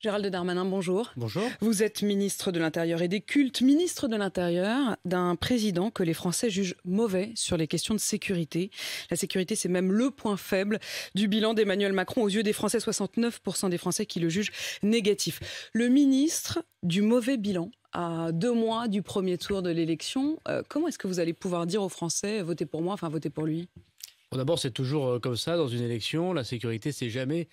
Gérald Darmanin, bonjour. Bonjour. Vous êtes ministre de l'Intérieur et des Cultes, ministre de l'Intérieur d'un président que les Français jugent mauvais sur les questions de sécurité. La sécurité, c'est même le point faible du bilan d'Emmanuel Macron aux yeux des Français, 69% des Français qui le jugent négatif. Le ministre du mauvais bilan, à 2 mois du premier tour de l'élection, comment est-ce que vous allez pouvoir dire aux Français, votez pour moi, enfin votez pour lui? Bon, d'abord, c'est toujours comme ça dans une élection. La sécurité, c'est jamais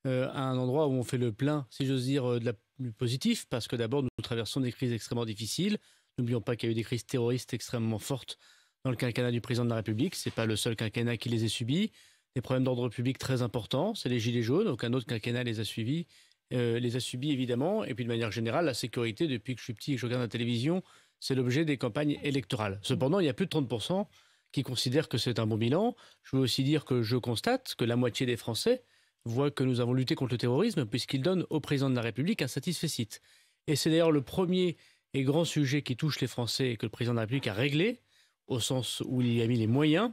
à un endroit où on fait le plein, si j'ose dire, du positif, parce que d'abord, nous traversons des crises extrêmement difficiles. N'oublions pas qu'il y a eu des crises terroristes extrêmement fortes dans le quinquennat du président de la République. Ce n'est pas le seul quinquennat qui les ait subis. Des problèmes d'ordre public très importants, c'est les gilets jaunes. Aucun autre quinquennat les a subis évidemment. Et puis de manière générale, la sécurité, depuis que je suis petit et que je regarde la télévision, c'est l'objet des campagnes électorales. Cependant, il y a plus de 30% qui considèrent que c'est un bon bilan. Je veux aussi dire que je constate que la moitié des Français voient que nous avons lutté contre le terrorisme puisqu'ils donnent au président de la République un satisfecit. Et c'est d'ailleurs le premier et grand sujet qui touche les Français et que le président de la République a réglé, au sens où il y a mis les moyens.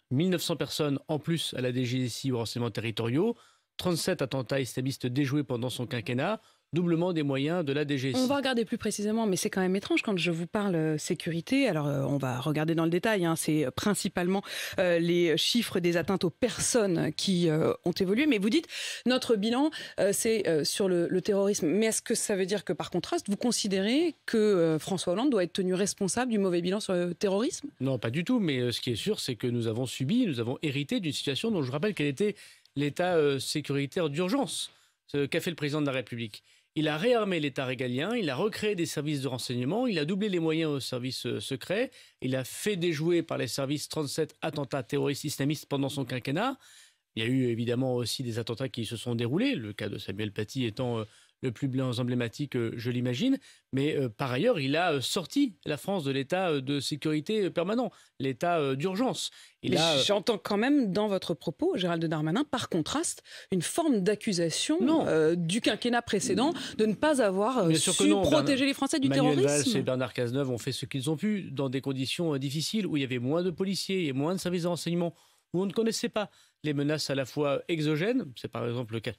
1900 personnes en plus à la DGSI aux renseignements territoriaux, 37 attentats islamistes déjoués pendant son quinquennat, doublement des moyens de la DGSI. On va regarder plus précisément, mais c'est quand même étrange quand je vous parle sécurité. Alors, on va regarder dans le détail. C'est principalement les chiffres des atteintes aux personnes qui ont évolué. Mais vous dites, notre bilan, c'est sur le terrorisme. Mais est-ce que ça veut dire que, par contraste, vous considérez que François Hollande doit être tenu responsable du mauvais bilan sur le terrorisme? Non, pas du tout. Mais ce qui est sûr, c'est que nous avons hérité d'une situation dont je rappelle qu'elle était l'état sécuritaire d'urgence. Ce qu'a fait le président de la République. Il a réarmé l'État régalien, il a recréé des services de renseignement, il a doublé les moyens aux services secrets, il a fait déjouer par les services 37 attentats terroristes islamistes pendant son quinquennat. Il y a eu évidemment aussi des attentats qui se sont déroulés, le cas de Samuel Paty étant le plus emblématique, je l'imagine. Mais par ailleurs, il a sorti la France de l'état de sécurité permanent, l'état d'urgence. J'entends quand même dans votre propos, Gérald Darmanin, par contraste, une forme d'accusation du quinquennat précédent de ne pas avoir protéger les Français du terrorisme. Manuel Valls et Bernard Cazeneuve ont fait ce qu'ils ont pu dans des conditions difficiles où il y avait moins de policiers et moins de services de renseignement, où on ne connaissait pas les menaces à la fois exogènes, c'est par exemple le cas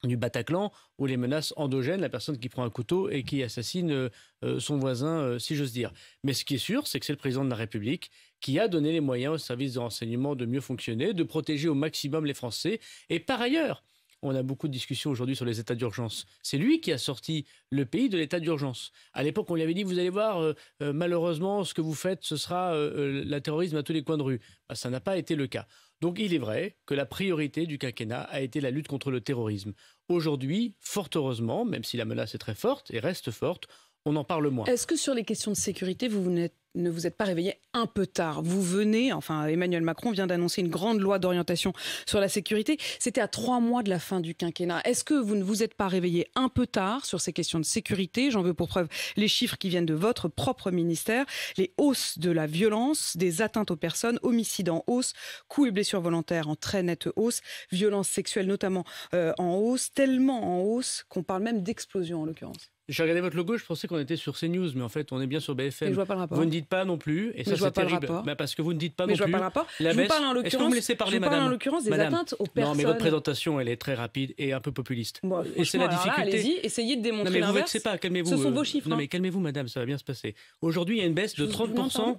du Bataclan, ou les menaces endogènes, la personne qui prend un couteau et qui assassine son voisin, si j'ose dire. Mais ce qui est sûr, c'est que c'est le président de la République qui a donné les moyens aux services de renseignement de mieux fonctionner, de protéger au maximum les Français. Et par ailleurs, on a beaucoup de discussions aujourd'hui sur les états d'urgence. C'est lui qui a sorti le pays de l'état d'urgence. À l'époque, on lui avait dit, vous allez voir, malheureusement, ce que vous faites, ce sera le terrorisme à tous les coins de rue. Ça n'a pas été le cas. Donc il est vrai que la priorité du quinquennat a été la lutte contre le terrorisme. Aujourd'hui, fort heureusement, même si la menace est très forte et reste forte, on en parle moins. Est-ce que sur les questions de sécurité, vous ne vous êtes pas réveillé un peu tard? Emmanuel Macron vient d'annoncer une grande loi d'orientation sur la sécurité. C'était à 3 mois de la fin du quinquennat. Est-ce que vous ne vous êtes pas réveillé un peu tard sur ces questions de sécurité? J'en veux pour preuve les chiffres qui viennent de votre propre ministère. Les hausses de la violence, des atteintes aux personnes, homicides en hausse, coups et blessures volontaires en très nette hausse, violences sexuelles notamment en hausse, tellement en hausse qu'on parle même d'explosion en l'occurrence. J'ai regardé votre logo, je pensais qu'on était sur CNews, mais en fait, on est bien sur BFM. Mais je vois pas le rapport. Vous ne dites pas non plus, et ça, c'est terrible. Parce que vous ne dites pas non plus. Mais je vois pas le rapport. Je vous parle en l'occurrence. Est-ce que vous me laissez parler, madame? Je vous parle en l'occurrence des atteintes aux personnes. Non, mais votre présentation, elle est très rapide et un peu populiste. Bon, et c'est la difficulté. Allez-y, essayez de démontrer l'inverse. Non, mais vous vexez pas, calmez-vous. Ce sont vos chiffres. Non, mais calmez-vous, madame, ça va bien se passer. Aujourd'hui, il y a une baisse de 30%.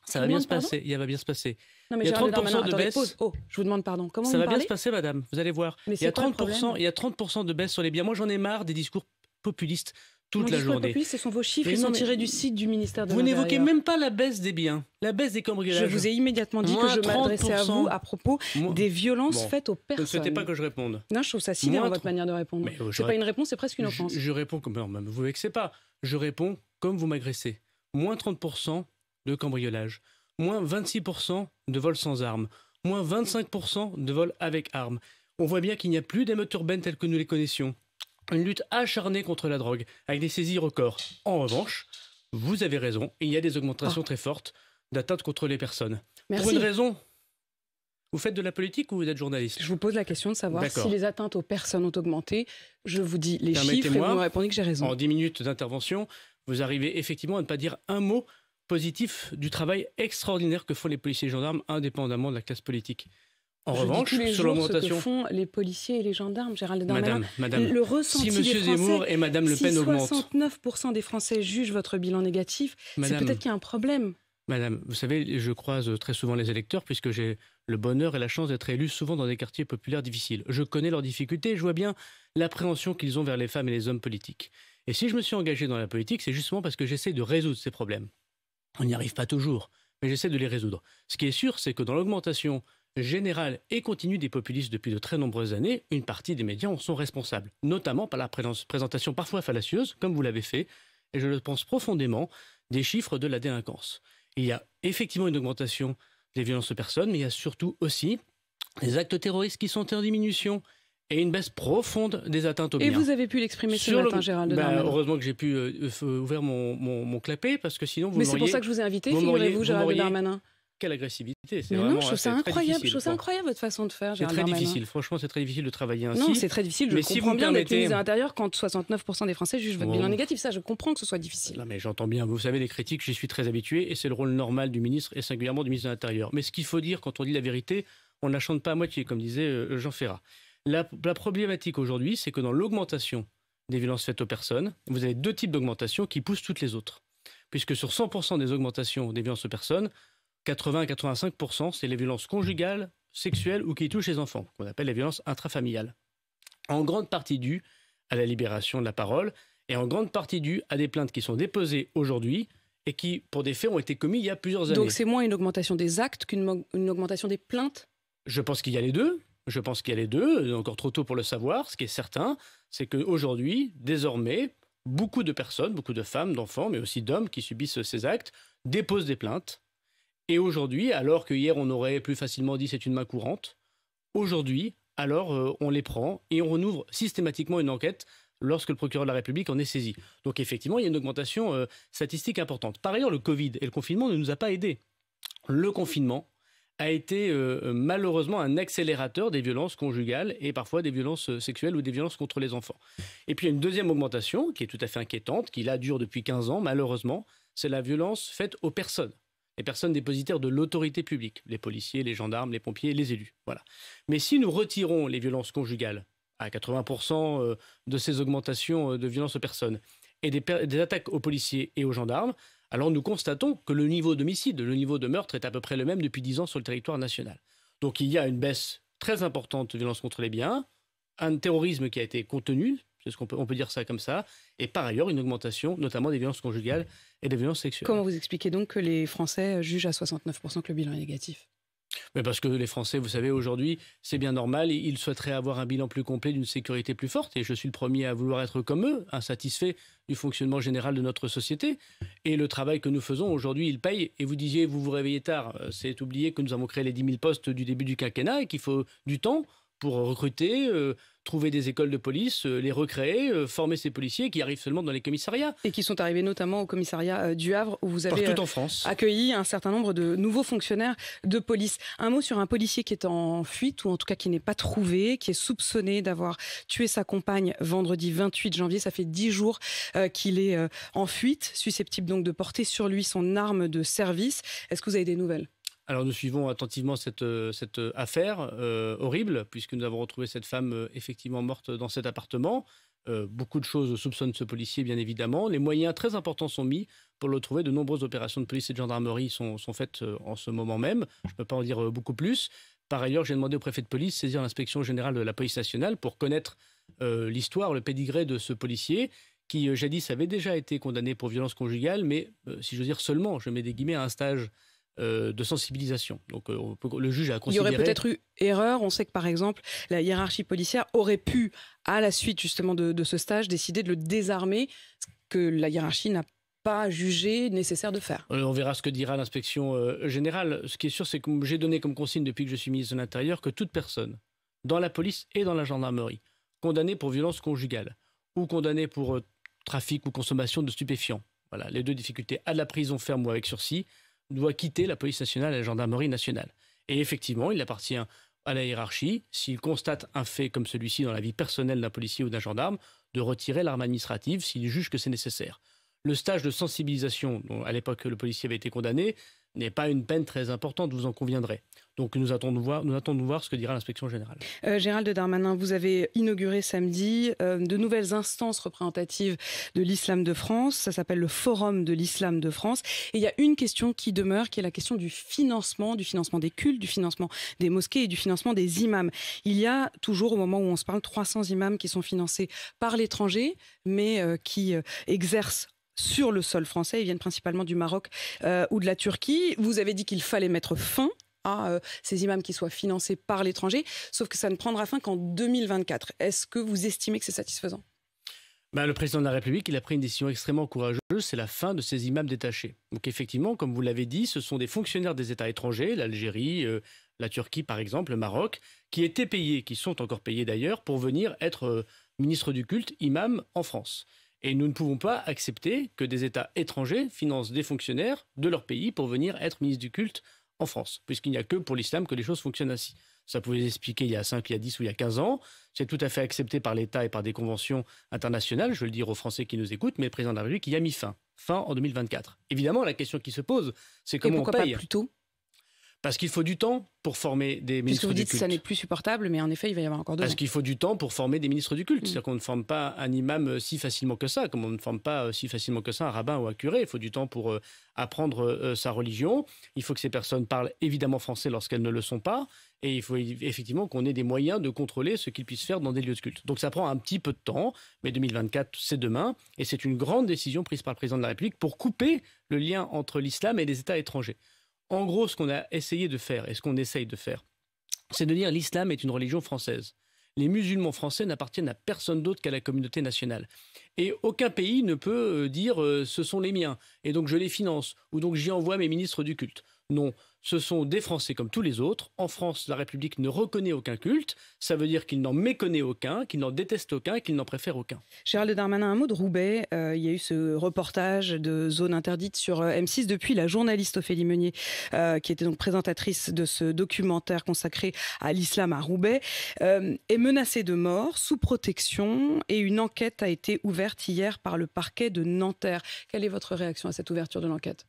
Ça va bien se passer. Il va bien se passer. Non, mais il y a 30% de baisse. Oh, je vous demande pardon. Comment ça vous va parlez? bien se passer, madame. Vous allez voir. Il y a 30% de baisse sur les biens. Moi, j'en ai marre des discours populistes toute la journée. Ce sont vos chiffres, ils sont tirés du site du ministère de l'Intérieur. Vous n'évoquez même pas la baisse des biens, la baisse des cambriolages. Je vous ai immédiatement dit que je m'adressais à vous à propos des violences faites aux personnes. Ne souhaitez pas que je réponde. Non, je trouve ça sidérant votre manière de répondre. C'est pas une réponse, c'est presque une offense. Je réponds comme... Non, vous ne vexez pas. Je réponds comme vous m'agressez. Moins 30% de cambriolage. Moins 26% de vols sans armes. Moins 25% de vols avec armes. On voit bien qu'il n'y a plus d'émeutes urbaines telles que nous les connaissions. Une lutte acharnée contre la drogue, avec des saisies records. En revanche, vous avez raison, il y a des augmentations très fortes d'atteintes contre les personnes. Merci. Pour une raison, vous faites de la politique ou vous êtes journaliste? Je vous pose la question de savoir si les atteintes aux personnes ont augmenté. Je vous dis les chiffres et vous me répondez que j'ai raison. En 10 minutes d'intervention, vous arrivez effectivement à ne pas dire un mot positif du travail extraordinaire que font les policiers et gendarmes, indépendamment de la classe politique. En Je dis revanche, tous les sur jours l'augmentation... ce que font les policiers et les gendarmes, Gérald Darmanin. Madame, Le ressenti si M. des Français, Zemmour et Mme Le Pen si augmentent... 69% des Français jugent votre bilan négatif, c'est peut-être qu'il y a un problème. Madame, vous savez, je croise très souvent les électeurs puisque j'ai le bonheur et la chance d'être élu souvent dans des quartiers populaires difficiles. Je connais leurs difficultés, je vois bien l'appréhension qu'ils ont vers les femmes et les hommes politiques. Et si je me suis engagé dans la politique, c'est justement parce que j'essaie de résoudre ces problèmes. On n'y arrive pas toujours, mais j'essaie de les résoudre. Ce qui est sûr, c'est que dans l'augmentation générale et continue des populistes depuis de très nombreuses années, une partie des médias en sont responsables, notamment par la présentation parfois fallacieuse, comme vous l'avez fait, et je le pense profondément, des chiffres de la délinquance. Il y a effectivement une augmentation des violences aux personnes, mais il y a surtout aussi des actes terroristes qui sont en diminution et une baisse profonde des atteintes aux biens. Et vous avez pu l'exprimer ce matin, Gérald Darmanin. Heureusement que j'ai pu ouvrir mon clapet, parce que sinon vous Mais c'est pour ça que je vous ai invité, figurez-vous, Gérald Darmanin. Quelle agressivité, c'est vraiment, je trouve ça incroyable. Je trouve ça incroyable votre façon de faire. C'est très difficile. Franchement, c'est très difficile de travailler ainsi. Non, c'est très difficile. Je comprends bien d'être ministre de l'Intérieur quand 69% des Français jugent votre bilan négatif. Ça, je comprends que ce soit difficile. Non, mais j'entends bien. Vous savez, les critiques, j'y suis très habitué et c'est le rôle normal du ministre et singulièrement du ministre de l'Intérieur. Mais ce qu'il faut dire quand on dit la vérité, on ne la chante pas à moitié, comme disait Jean Ferrat. La problématique aujourd'hui, c'est que dans l'augmentation des violences faites aux personnes, vous avez deux types d'augmentation qui poussent toutes les autres. Puisque sur 100% des augmentations des violences aux personnes, 80-85%, c'est les violences conjugales, sexuelles ou qui touchent les enfants, qu'on appelle les violences intrafamiliales. En grande partie due à la libération de la parole et en grande partie due à des plaintes qui sont déposées aujourd'hui et qui, pour des faits, ont été commis il y a plusieurs années. Donc c'est moins une augmentation des actes qu'une augmentation des plaintes ? Je pense qu'il y a les deux. Je pense qu'il y a les deux. Encore trop tôt pour le savoir. Ce qui est certain, c'est qu'aujourd'hui, désormais, beaucoup de personnes, beaucoup de femmes, d'enfants, mais aussi d'hommes qui subissent ces actes, déposent des plaintes. Et aujourd'hui, alors que hier on aurait plus facilement dit c'est une main courante, aujourd'hui, alors on les prend et on rouvre systématiquement une enquête lorsque le procureur de la République en est saisi. Donc effectivement, il y a une augmentation statistique importante. Par ailleurs, le Covid et le confinement ne nous a pas aidés. Le confinement a été malheureusement un accélérateur des violences conjugales et parfois des violences sexuelles ou des violences contre les enfants. Et puis il y a une deuxième augmentation qui est tout à fait inquiétante, qui là dure depuis 15 ans malheureusement, c'est la violence faite aux personnes. Les personnes dépositaires de l'autorité publique, les policiers, les gendarmes, les pompiers, les élus. Voilà. Mais si nous retirons les violences conjugales à 80% de ces augmentations de violences aux personnes et des attaques aux policiers et aux gendarmes, alors nous constatons que le niveau d'homicide, le niveau de meurtre est à peu près le même depuis 10 ans sur le territoire national. Donc il y a une baisse très importante de violences contre les biens, un terrorisme qui a été contenu, c'est ce qu'on peut dire ça comme ça, et par ailleurs une augmentation notamment des violences conjugales et des violences sexuelles. Comment vous expliquez donc que les Français jugent à 69% que le bilan est négatif ? Mais parce que les Français, vous savez, aujourd'hui, c'est bien normal, ils souhaiteraient avoir un bilan plus complet, d'une sécurité plus forte, et je suis le premier à vouloir être comme eux, insatisfait du fonctionnement général de notre société. Et le travail que nous faisons aujourd'hui, il paye. Et vous disiez, vous vous réveillez tard, c'est oublier que nous avons créé les 10 000 postes du début du quinquennat et qu'il faut du temps pour recruter, trouver des écoles de police, les recréer, former ces policiers qui arrivent seulement dans les commissariats. Et qui sont arrivés notamment au commissariat du Havre où vous avez partout en France accueilli un certain nombre de nouveaux fonctionnaires de police. Un mot sur un policier qui est en fuite ou en tout cas qui n'est pas trouvé, qui est soupçonné d'avoir tué sa compagne vendredi 28 janvier. Ça fait 10 jours qu'il est en fuite, susceptible donc de porter sur lui son arme de service. Est-ce que vous avez des nouvelles ? Alors nous suivons attentivement cette affaire horrible, puisque nous avons retrouvé cette femme effectivement morte dans cet appartement. Beaucoup de choses soupçonnent ce policier, bien évidemment. Les moyens très importants sont mis pour le trouver. De nombreuses opérations de police et de gendarmerie sont faites en ce moment même. Je ne peux pas en dire beaucoup plus. Par ailleurs, j'ai demandé au préfet de police de saisir l'inspection générale de la police nationale pour connaître l'histoire, le pédigré de ce policier qui jadis avait déjà été condamné pour violence conjugale, mais si je veux dire seulement, je mets des guillemets, à un stage de sensibilisation. Donc le juge a considéré... Il y aurait peut-être eu erreur. On sait que par exemple, la hiérarchie policière aurait pu, à la suite justement de ce stage, décider de le désarmer, ce que la hiérarchie n'a pas jugé nécessaire de faire. On verra ce que dira l'inspection générale. Ce qui est sûr, c'est que j'ai donné comme consigne depuis que je suis ministre de l'Intérieur que toute personne, dans la police et dans la gendarmerie, condamnée pour violence conjugale ou condamnée pour trafic ou consommation de stupéfiants, voilà, les deux difficultés, à de la prison ferme ou avec sursis, doit quitter la police nationale et la gendarmerie nationale. Et effectivement, il appartient à la hiérarchie, s'il constate un fait comme celui-ci dans la vie personnelle d'un policier ou d'un gendarme, de retirer l'arme administrative s'il juge que c'est nécessaire. Le stage de sensibilisation, dont à l'époque le policier avait été condamné, n'est pas une peine très importante, vous en conviendrez. Donc nous attendons de voir ce que dira l'inspection générale. Gérald Darmanin, vous avez inauguré samedi de nouvelles instances représentatives de l'islam de France. Ça s'appelle le Forum de l'islam de France. Et il y a une question qui demeure, qui est la question du financement des cultes, du financement des mosquées et du financement des imams. Il y a toujours, au moment où on se parle, 300 imams qui sont financés par l'étranger, mais qui exercent sur le sol français. Ils viennent principalement du Maroc ou de la Turquie. Vous avez dit qu'il fallait mettre fin à ces imams qui soient financés par l'étranger, sauf que ça ne prendra fin qu'en 2024. Est-ce que vous estimez que c'est satisfaisant ? Le président de la République, il a pris une décision extrêmement courageuse, c'est la fin de ces imams détachés. Donc effectivement, comme vous l'avez dit, ce sont des fonctionnaires des États étrangers, l'Algérie, la Turquie par exemple, le Maroc, qui étaient payés, qui sont encore payés d'ailleurs, pour venir être ministres du culte, imams en France. Et nous ne pouvons pas accepter que des États étrangers financent des fonctionnaires de leur pays pour venir être ministres du culte en France, puisqu'il n'y a que pour l'islam que les choses fonctionnent ainsi. Ça pouvait l'expliquer il y a 5, il y a 10 ou il y a 15 ans. C'est tout à fait accepté par l'État et par des conventions internationales, je veux le dire aux Français qui nous écoutent, mais le président de la République y a mis fin en 2024. Évidemment, la question qui se pose, c'est comment on paye. Et pourquoi pas plus tôt ? Parce qu'il faut du temps pour former des ministres du culte. Puisque vous dites que ça n'est plus supportable, mais en effet, il va y avoir encore 2 ans. Parce qu'il faut du temps pour former des ministres du culte. C'est-à-dire qu'on ne forme pas un imam si facilement que ça, comme on ne forme pas si facilement que ça un rabbin ou un curé. Il faut du temps pour apprendre sa religion. Il faut que ces personnes parlent évidemment français lorsqu'elles ne le sont pas. Et il faut effectivement qu'on ait des moyens de contrôler ce qu'ils puissent faire dans des lieux de culte. Donc ça prend un petit peu de temps, mais 2024, c'est demain. Et c'est une grande décision prise par le président de la République pour couper le lien entre l'islam et les États étrangers. En gros, ce qu'on a essayé de faire et ce qu'on essaye de faire, c'est de dire l'islam est une religion française. Les musulmans français n'appartiennent à personne d'autre qu'à la communauté nationale. Et aucun pays ne peut dire ce sont les miens et donc je les finance ou donc j'y envoie mes ministres du culte. Non, ce sont des Français comme tous les autres. En France, la République ne reconnaît aucun culte. Ça veut dire qu'il n'en méconnaît aucun, qu'il n'en déteste aucun et qu'il n'en préfère aucun. Gérald Darmanin, un mot de Roubaix. Il y a eu ce reportage de Zone Interdite sur M6 depuis la journaliste Ophélie Meunier, qui était donc présentatrice de ce documentaire consacré à l'islam à Roubaix, est menacée de mort, sous protection, et une enquête a été ouverte hier par le parquet de Nanterre. Quelle est votre réaction à cette ouverture de l'enquête ?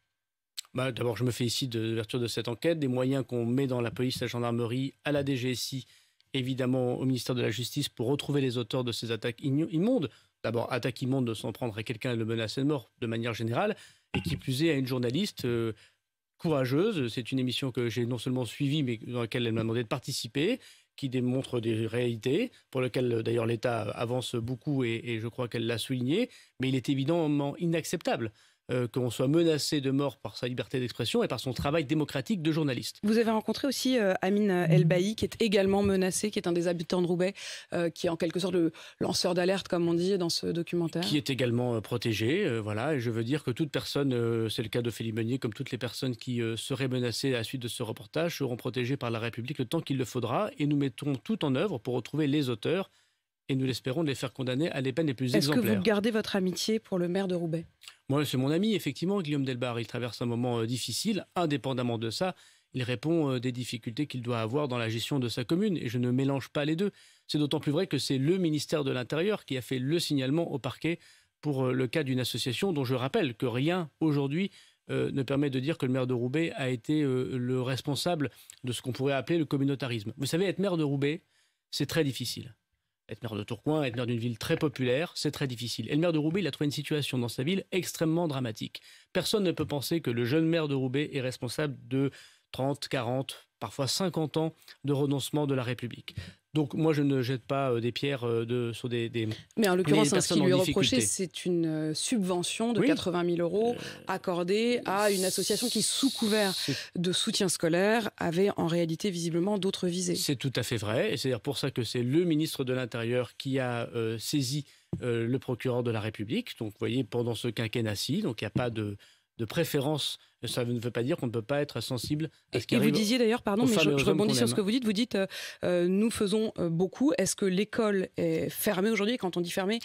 D'abord, je me félicite de l'ouverture de cette enquête, des moyens qu'on met dans la police, la gendarmerie, à la DGSI, évidemment au ministère de la Justice pour retrouver les auteurs de ces attaques immondes. D'abord, attaque immonde de s'en prendre à quelqu'un et le menacer de mort de manière générale, et qui plus est à une journaliste courageuse. C'est une émission que j'ai non seulement suivie, mais dans laquelle elle m'a demandé de participer, qui démontre des réalités, pour lesquelles d'ailleurs l'État avance beaucoup et je crois qu'elle l'a souligné, mais il est évidemment inacceptable qu'on soit menacé de mort par sa liberté d'expression et par son travail démocratique de journaliste. Vous avez rencontré aussi Amine Elbaï, qui est également menacé, qui est un des habitants de Roubaix, qui est en quelque sorte le lanceur d'alerte, comme on dit dans ce documentaire. Qui est également protégé, voilà. Et je veux dire que toute personne, c'est le cas d'Ophélie Meunier, comme toutes les personnes qui seraient menacées à la suite de ce reportage, seront protégées par la République le temps qu'il le faudra. Et nous mettons tout en œuvre pour retrouver les auteurs et nous l'espérons de les faire condamner à des peines les plus exemplaires. Est-ce que vous gardez votre amitié pour le maire de Roubaix ? Moi, c'est mon ami, effectivement, Guillaume Delbarre. Il traverse un moment difficile. Indépendamment de ça, il répond des difficultés qu'il doit avoir dans la gestion de sa commune. Et je ne mélange pas les deux. C'est d'autant plus vrai que c'est le ministère de l'Intérieur qui a fait le signalement au parquet pour le cas d'une association dont je rappelle que rien, aujourd'hui, ne permet de dire que le maire de Roubaix a été le responsable de ce qu'on pourrait appeler le communautarisme. Vous savez, être maire de Roubaix, c'est très difficile. Être maire de Tourcoing, être maire d'une ville très populaire, c'est très difficile. Et le maire de Roubaix, il a trouvé une situation dans sa ville extrêmement dramatique. Personne ne peut penser que le jeune maire de Roubaix est responsable de 30, 40, parfois 50 ans de renoncement de la République. Donc moi, je ne jette pas des pierres sur des Mais en l'occurrence, ce qui lui est reproché, c'est une subvention de 80 000 € accordée à une association qui, sous couvert de soutien scolaire, avait en réalité visiblement d'autres visées. C'est tout à fait vrai. Et c'est d'ailleurs pour ça que c'est le ministre de l'Intérieur qui a saisi le procureur de la République. Donc vous voyez, pendant ce quinquennat-ci, donc il n'y a pas de préférence. Ça ne veut pas dire qu'on ne peut pas être sensible à ce qui arrive. Et vous disiez d'ailleurs, pardon, mais je rebondis sur ce que vous dites nous faisons beaucoup. Est-ce que l'école est fermée aujourd'hui? Quand on dit fermée,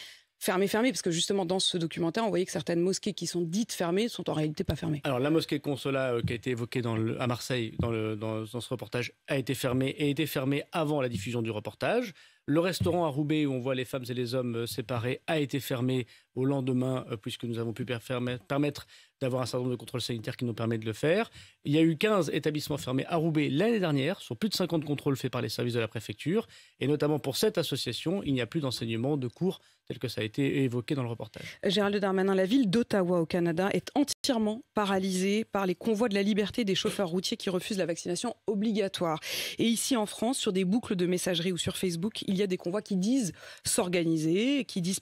parce que justement dans ce documentaire, on voyait que certaines mosquées qui sont dites fermées sont en réalité pas fermées. Alors la mosquée Consolat qui a été évoquée à Marseille dans ce reportage a été fermée et était fermée avant la diffusion du reportage. Le restaurant à Roubaix, où on voit les femmes et les hommes séparés, a été fermé au lendemain, puisque nous avons pu permettre d'avoir un certain nombre de contrôles sanitaires qui nous permettent de le faire. Il y a eu 15 établissements fermés à Roubaix l'année dernière, sur plus de 50 contrôles faits par les services de la préfecture. Et notamment pour cette association, il n'y a plus d'enseignement de cours tel que ça a été évoqué dans le reportage. Gérald Darmanin, la ville d'Ottawa au Canada est entièrement paralysée par les convois de la liberté des chauffeurs routiers qui refusent la vaccination obligatoire. Et ici en France, sur des boucles de messagerie ou sur Facebook, il y a des convois qui disent s'organiser, qui disent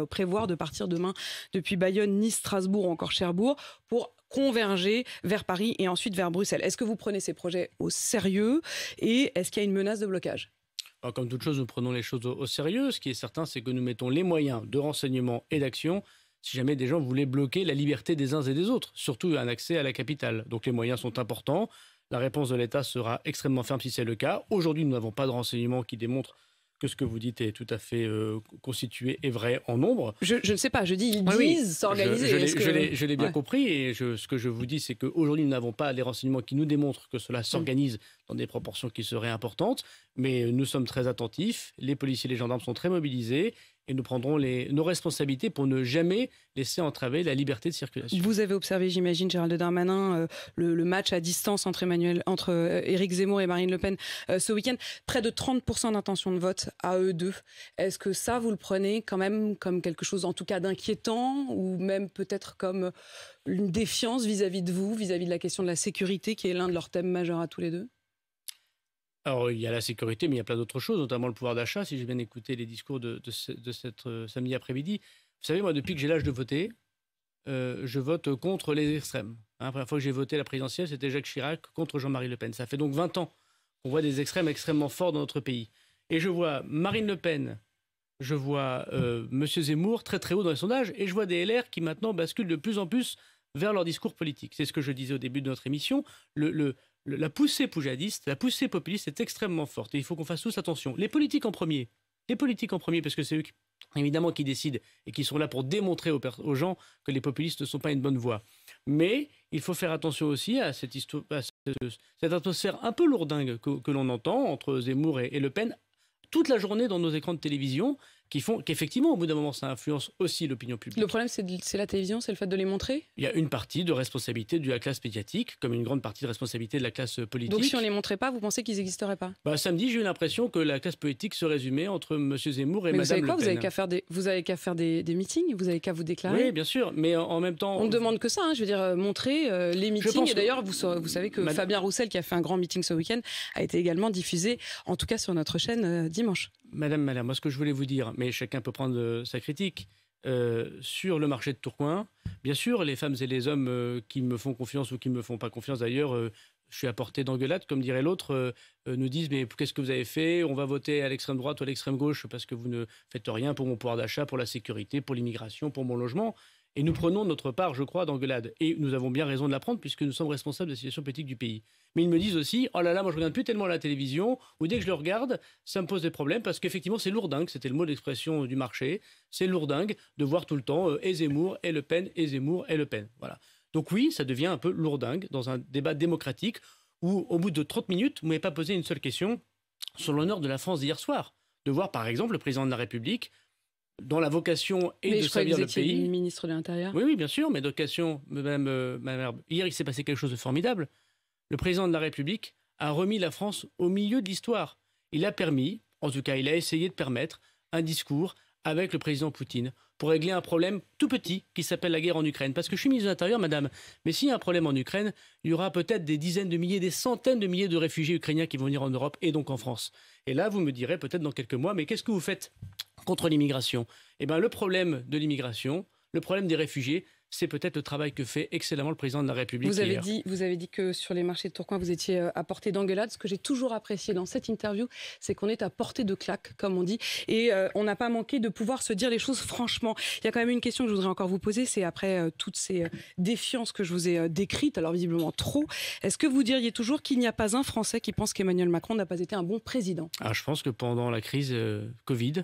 prévoir de partir demain depuis Bayonne, Nice, Strasbourg ou encore Cherbourg pour converger vers Paris et ensuite vers Bruxelles. Est-ce que vous prenez ces projets au sérieux et est-ce qu'il y a une menace de blocage ? Alors, comme toute chose, nous prenons les choses au sérieux. Ce qui est certain, c'est que nous mettons les moyens de renseignement et d'action si jamais des gens voulaient bloquer la liberté des uns et des autres, surtout un accès à la capitale. Donc les moyens sont importants. La réponse de l'État sera extrêmement ferme si c'est le cas. Aujourd'hui, nous n'avons pas de renseignements qui démontrent que ce que vous dites est tout à fait constitué et vrai en nombre. Je ne sais pas, je dis ils disent s'organiser. Je l'ai bien compris et ce que je vous dis, c'est qu'aujourd'hui, nous n'avons pas les renseignements qui nous démontrent que cela s'organise dans des proportions qui seraient importantes, mais nous sommes très attentifs, les policiers et les gendarmes sont très mobilisés et nous prendrons nos responsabilités pour ne jamais laisser entraver la liberté de circulation. Vous avez observé, j'imagine, Gérald Darmanin, le match à distance entre Éric Zemmour et Marine Le Pen ce week-end. Près de 30% d'intention de vote à eux deux. Est-ce que ça, vous le prenez quand même comme quelque chose, en tout cas, d'inquiétant ou même peut-être comme une défiance vis-à-vis de vous, vis-à-vis de la question de la sécurité qui est l'un de leurs thèmes majeurs à tous les deux ? Alors, il y a la sécurité, mais il y a plein d'autres choses, notamment le pouvoir d'achat, si j'ai bien écouté les discours de cette samedi après-midi. Vous savez, moi, depuis que j'ai l'âge de voter, je vote contre les extrêmes. La première fois que j'ai voté la présidentielle, c'était Jacques Chirac contre Jean-Marie Le Pen. Ça fait donc 20 ans qu'on voit des extrêmes extrêmement forts dans notre pays. Et je vois Marine Le Pen, je vois M. Zemmour très très haut dans les sondages, et je vois des LR qui maintenant basculent de plus en plus vers leur discours politique. C'est ce que je disais au début de notre émission. La poussée poujadiste, la poussée populiste est extrêmement forte et il faut qu'on fasse tous attention. Les politiques en premier, parce que c'est eux évidemment qui décident et qui sont là pour démontrer aux gens que les populistes ne sont pas une bonne voie. Mais il faut faire attention aussi à cette atmosphère un peu lourdingue que l'on entend entre Zemmour et Le Pen toute la journée dans nos écrans de télévision qui font qu'effectivement, au bout d'un moment, ça influence aussi l'opinion publique. Le problème, c'est la télévision, c'est le fait de les montrer ? Il y a une partie de responsabilité de la classe médiatique, comme une grande partie de responsabilité de la classe politique. Donc si on ne les montrait pas, vous pensez qu'ils n'existeraient pas ? Samedi, j'ai eu l'impression que la classe politique se résumait entre M. Zemmour et Mme Le Pen. Vous savez quoi ? Vous avez qu'à faire des meetings, vous avez qu'à vous déclarer. Oui, bien sûr, mais en même temps... On ne demande que ça, je veux dire, montrer les meetings. Et d'ailleurs, vous savez que Fabien Roussel, qui a fait un grand meeting ce week-end, a été également diffusé, en tout cas sur notre chaîne, dimanche. Madame, moi ce que je voulais vous dire, mais chacun peut prendre sa critique, sur le marché de Tourcoing, bien sûr, les femmes et les hommes qui me font confiance ou qui ne me font pas confiance d'ailleurs, je suis à portée d'engueulade, comme dirait l'autre, nous disent mais qu'est-ce que vous avez fait ? On va voter à l'extrême droite ou à l'extrême gauche parce que vous ne faites rien pour mon pouvoir d'achat, pour la sécurité, pour l'immigration, pour mon logement. Et nous prenons notre part, je crois, d'engueulade. Et nous avons bien raison de la prendre puisque nous sommes responsables de la situation politique du pays. Mais ils me disent aussi, oh là là, moi je ne regarde plus tellement la télévision, ou dès que je le regarde, ça me pose des problèmes parce qu'effectivement c'est lourdingue, c'était le mot d'expression du marché, c'est lourdingue de voir tout le temps et Zemmour et Le Pen, et Zemmour et Le Pen. Voilà. Donc oui, ça devient un peu lourdingue dans un débat démocratique où au bout de 30 minutes, vous ne m'avez pas posé une seule question sur l'honneur de la France d'hier soir. De voir par exemple le président de la République dont la vocation est de servir le pays. Mais ministre de l'Intérieur. Oui, bien sûr, mais vocation, madame, hier, il s'est passé quelque chose de formidable. Le président de la République a remis la France au milieu de l'histoire. Il a permis, en tout cas, il a essayé de permettre un discours avec le président Poutine pour régler un problème tout petit qui s'appelle la guerre en Ukraine. Parce que je suis ministre de l'Intérieur, madame, mais s'il y a un problème en Ukraine, il y aura peut-être des dizaines de milliers, des centaines de milliers de réfugiés ukrainiens qui vont venir en Europe et donc en France. Et là, vous me direz peut-être dans quelques mois, mais qu'est-ce que vous faites contre l'immigration ? Eh bien, le problème de l'immigration, le problème des réfugiés, c'est peut-être le travail que fait excellemment le président de la République. Vous avez dit que sur les marchés de Tourcoing, vous étiez à portée d'engueulade. Ce que j'ai toujours apprécié dans cette interview, c'est qu'on est à portée de claque, comme on dit. Et on n'a pas manqué de pouvoir se dire les choses franchement. Il y a quand même une question que je voudrais encore vous poser. C'est après toutes ces défiances que je vous ai décrites, alors visiblement trop, est-ce que vous diriez toujours qu'il n'y a pas un Français qui pense qu'Emmanuel Macron n'a pas été un bon président ? Je pense que pendant la crise Covid,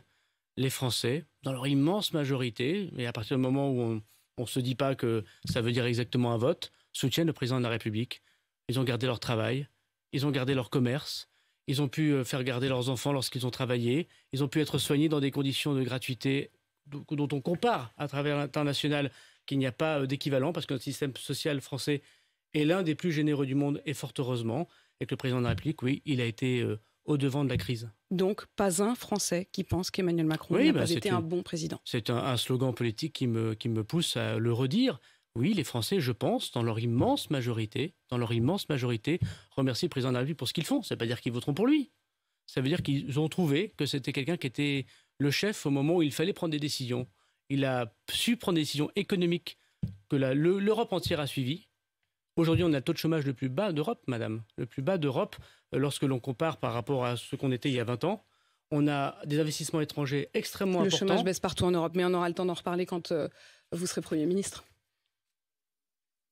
les Français, dans leur immense majorité, et à partir du moment où on ne se dit pas que ça veut dire exactement un vote, soutiennent le président de la République. Ils ont gardé leur travail, ils ont gardé leur commerce, Ils ont pu faire garder leurs enfants lorsqu'ils ont travaillé. Ils ont pu être soignés dans des conditions de gratuité dont on compare à travers l'international qu'il n'y a pas d'équivalent, parce que notre système social français est l'un des plus généreux du monde, et fort heureusement. Et que le président de la République, oui, il a été au-devant de la crise. Donc, pas un Français qui pense qu'Emmanuel Macron n'a pas été un bon président. C'est un slogan politique qui me pousse à le redire. Oui, les Français, je pense, dans leur immense majorité, remercient le président de la République pour ce qu'ils font. Ça ne veut pas dire qu'ils voteront pour lui. Ça veut dire qu'ils ont trouvé que c'était quelqu'un qui était le chef au moment où il fallait prendre des décisions. Il a su prendre des décisions économiques que l'Europe entière a suivies. Aujourd'hui, on a le taux de chômage le plus bas d'Europe, madame. Le plus bas d'Europe, lorsque l'on compare par rapport à ce qu'on était il y a 20 ans. On a des investissements étrangers extrêmement importants. Le chômage baisse partout en Europe, mais on aura le temps d'en reparler quand vous serez Premier ministre.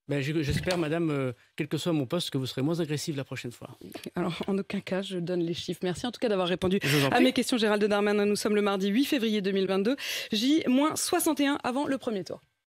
Ben, j'espère, madame, quel que soit mon poste, que vous serez moins agressive la prochaine fois. Alors, en aucun cas, je donne les chiffres. Merci en tout cas d'avoir répondu à mes questions, Gérald Darmanin. Nous sommes le mardi 8 février 2022, J-61 avant le premier tour.